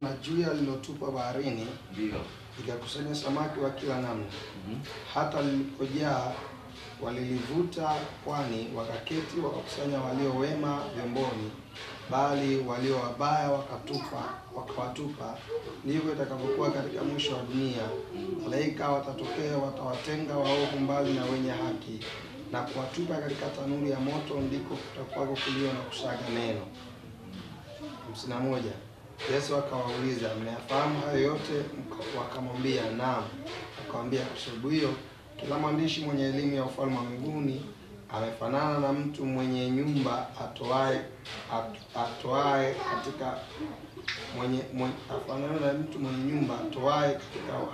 Na juya lilotupwa baharini ndio ikakusanya samaki wa kila namna. Hata lilipojaa walilivuta pwani, wakaketi wakakusanya walio wema vyomboni, bali walio wabaya wakawatupa. Ndivyo itakavyokuwa katika mwisho wa dunia. Malaika watatokea, watawatenga waovu mbali na wenye haki, na kuwatupa katika tanuri ya moto, ndiko kutakuwa kuliwa na kusaga meno. 51. Yesu akawauliza, mnayafahamu hayo yote? Wakamwambia, naam. Akamwambia, kwa sababu hiyo kila mwandishi mwenye elimu ya ufalme wa mbinguni amefanana na mtu mwenye nyumba atoae katika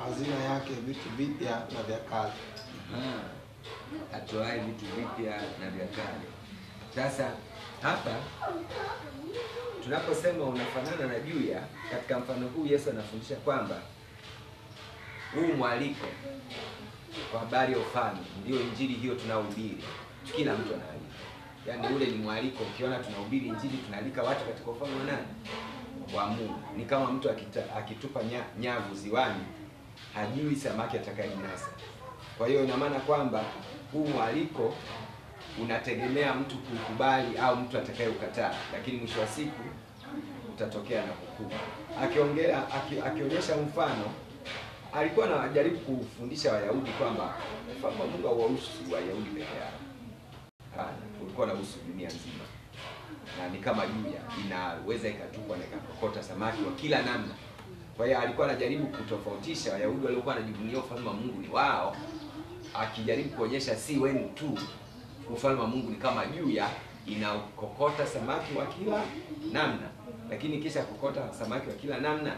hazina yake vitu vipya na vya kale. Atoae vitu vipya na vya kale. Sasa hapa tunaposema unafanana na juya, katika mfano huu Yesu anafundisha kwamba huu mwaliko kwa habari ya ufalme ndio injili hiyo tunaohubiri. Kila mtu anaalika. Yaani ule ni mwaliko. Ukiona tunahubiri injili, tunaalika watu katika ufalme wa nani? Wa Mungu. Ni kama mtu akitupa nyavu ziwani, hajui samaki atakayemnasa. Kwa hiyo ina maana kwamba huu mwaliko unategemea mtu kukubali au mtu atakayeukataa, lakini mwisho wa siku utatokea na hukumu. Akionyesha mfano, alikuwa anajaribu kufundisha Wayahudi kwamba ufalme wa Mungu hauwahusu Wayahudi peke yao. Hapana, ulikuwa unahusu dunia nzima. Na ni kama juya inaweza ikatupwa na ikakokota samaki wa kila namna. Kwa hiyo alikuwa anajaribu kutofautisha Wayahudi waliokuwa wanajivunia ufalme wa Mungu ni wao, akijaribu kuonyesha si wenu tu. Ufalme wa Mungu ni kama juya inakokota samaki wa kila namna. Lakini kisha kokota samaki wa kila namna,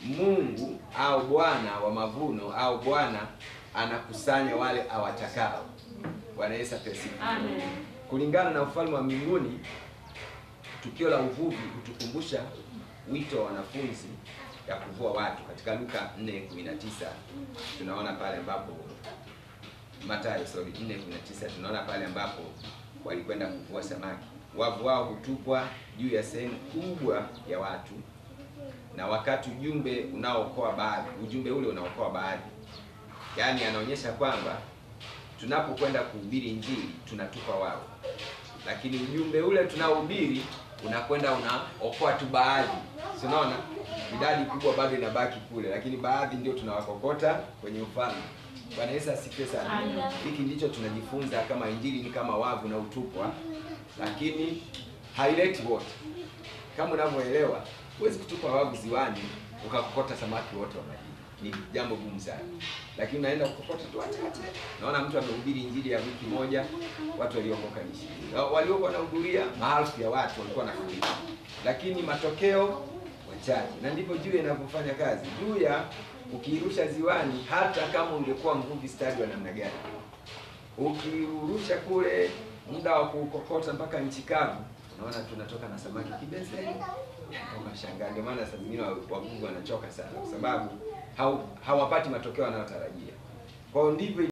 Mungu au Bwana wa mavuno au Bwana anakusanya wale awatakao. Bwana Yesu asifiwe. Amen. Kulingana na ufalme wa mbinguni, tukio la uvuvi hutukumbusha wito wa wanafunzi ya kuvua watu. Katika Luka 4:19 tunaona pale ambapo Mathayo 4:19 tunaona pale ambapo walikwenda kuvua samaki. Wavu wao hutupwa juu ya sehemu kubwa ya watu, na wakati ujumbe ule unaokoa baadhi. Yaani anaonyesha kwamba tunapokwenda kuhubiri injili tunatupa wavu, lakini ujumbe ule tunaohubiri unakwenda unaokoa tu baadhi. Unaona, idadi kubwa bado inabaki kule, lakini baadhi ndio tunawakokota kwenye ufalme. Bwana Yesu asifiwe sana. Hiki ndicho tunajifunza, kama injili ni kama wavu na utupwa, lakini haileti wote. Kama unavyoelewa, huwezi kutupa wavu ziwani ukakokota samaki wote wa majini. Ni jambo gumu sana. Lakini unaenda kukokota tu wachache. Naona mtu amehubiri injili ya wiki moja, watu waliokoka ni 20. Waliokuwa wanahudhuria maelfu ya watu walikuwa wanafundisha. Lakini matokeo wachache. Na ndipo juya inavyofanya kazi. Juya ukiirusha ziwani, hata kama ungekuwa mvuvi stadi wa namna gani, ukirusha kule muda wa kukokota mpaka nchi kavu, unaona tunatoka na samaki kibeseni. Unashangaa. Ndio maana saa zingine wavuvi wanachoka sana, kwa sababu hawapati matokeo wanayotarajia. Kwa hiyo ndivyo